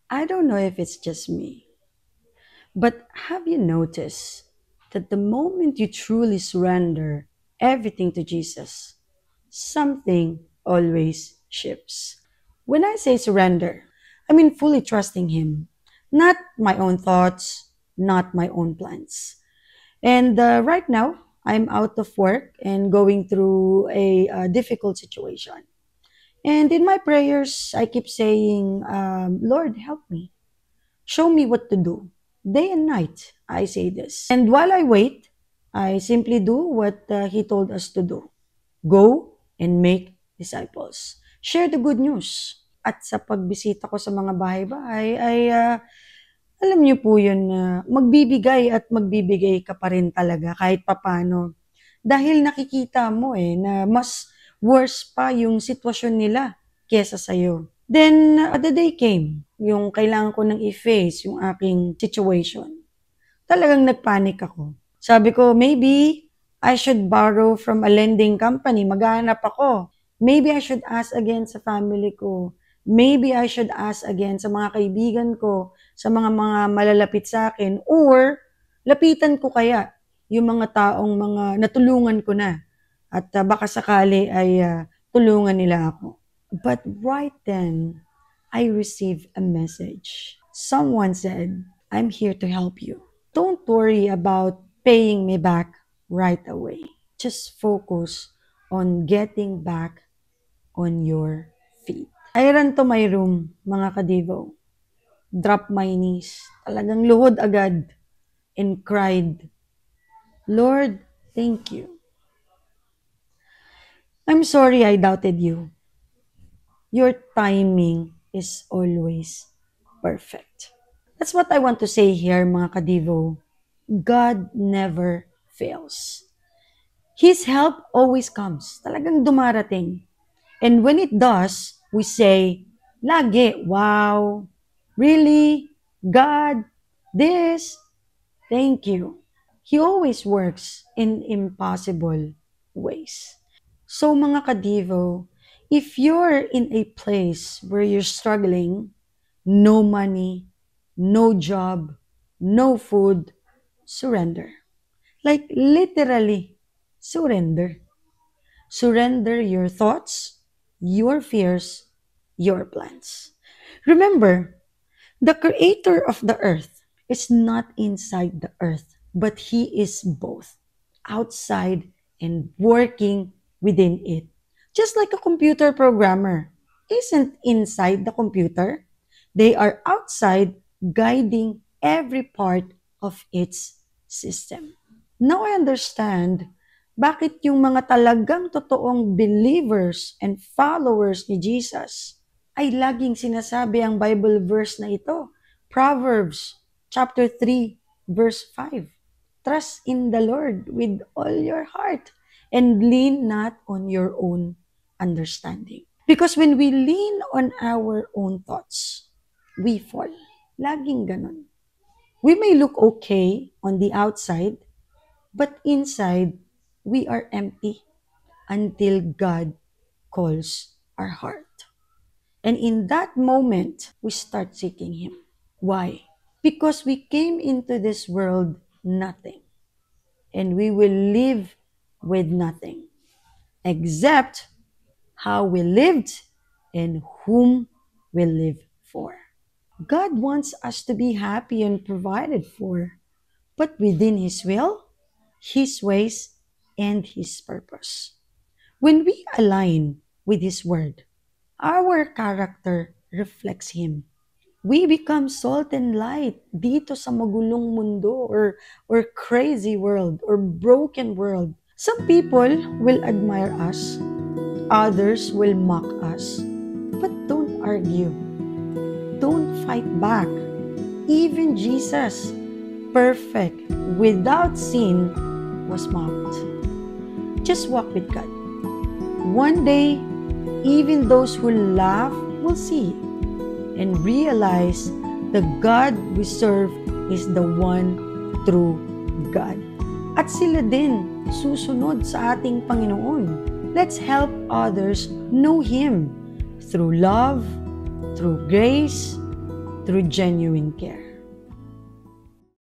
I don't know if it's just me, but have you noticed that the moment you truly surrender everything to Jesus, something always shifts? When I say surrender, I mean fully trusting Him, not my own thoughts, not my own plans. And right now, I'm out of work and going through a difficult situation. And in my prayers, I keep saying, Lord, help me. Show me what to do. Day and night, I say this. And while I wait, I simply do what He told us to do. Go and make disciples. Share the good news. At sa pagbisita ko sa mga bahay-bahay, ay alam niyo po yun na magbibigay at magbibigay ka pa rin talaga kahit papano. Dahil nakikita mo na mas worse pa yung sitwasyon nila kesa sa'yo. Then, the day came, yung kailangan ko nang i-face yung aking situation. Talagang nagpanic ako. Sabi ko, maybe I should borrow from a lending company. Maghahanap ako. Maybe I should ask again sa family ko. Maybe I should ask again sa mga kaibigan ko, sa mga malalapit sa akin, or lapitan ko kaya yung mga taong mga natulungan ko na at baka sakali ay tulungan nila ako. But right then, I received a message. Someone said, I'm here to help you. Don't worry about paying me back right away. Just focus on getting back on your feet. I ran to my room, mga kadivo. Drop my knees. Talagang luhod agad. And cried, Lord, thank you. I'm sorry I doubted you. Your timing is always perfect. That's what I want to say here, mga kadivo. God never fails. His help always comes. Talagang dumarating. And when it does, we say, lagi, wow, really, God, this, thank you. He always works in impossible ways. So mga kadivo, if you're in a place where you're struggling, no money, no job, no food, surrender. Like literally, surrender. Surrender your thoughts, your fears, your plans. Remember, the creator of the earth is not inside the earth, but He is both, outside and working within it. Just like a computer programmer isn't inside the computer, they are outside guiding every part of its system. Now I understand bakit yung mga talagang totoong believers and followers ni Jesus ay laging sinasabi ang Bible verse na ito. Proverbs chapter 3 verse 5. Trust in the Lord with all your heart and lean not on your own understanding. Because when we lean on our own thoughts, we fall. Laging ganon. We may look okay on the outside, but inside, we are empty until God calls our heart. And in that moment, we start seeking Him. Why? Because we came into this world nothing. And we will live with nothing. Except how we lived and whom we live for. God wants us to be happy and provided for, but within His will, His ways, and His purpose. When we align with His Word, our character reflects Him. We become salt and light dito sa magulong mundo or crazy world or broken world. Some people will admire us, others will mock us, but don't argue. Don't fight back. Even Jesus, perfect, without sin, was mocked. Just walk with God. One day, even those who laugh will see and realize the God we serve is the one true God. At sila din susunod sa ating Panginoon. Let's help others know Him through love, through grace, through genuine care.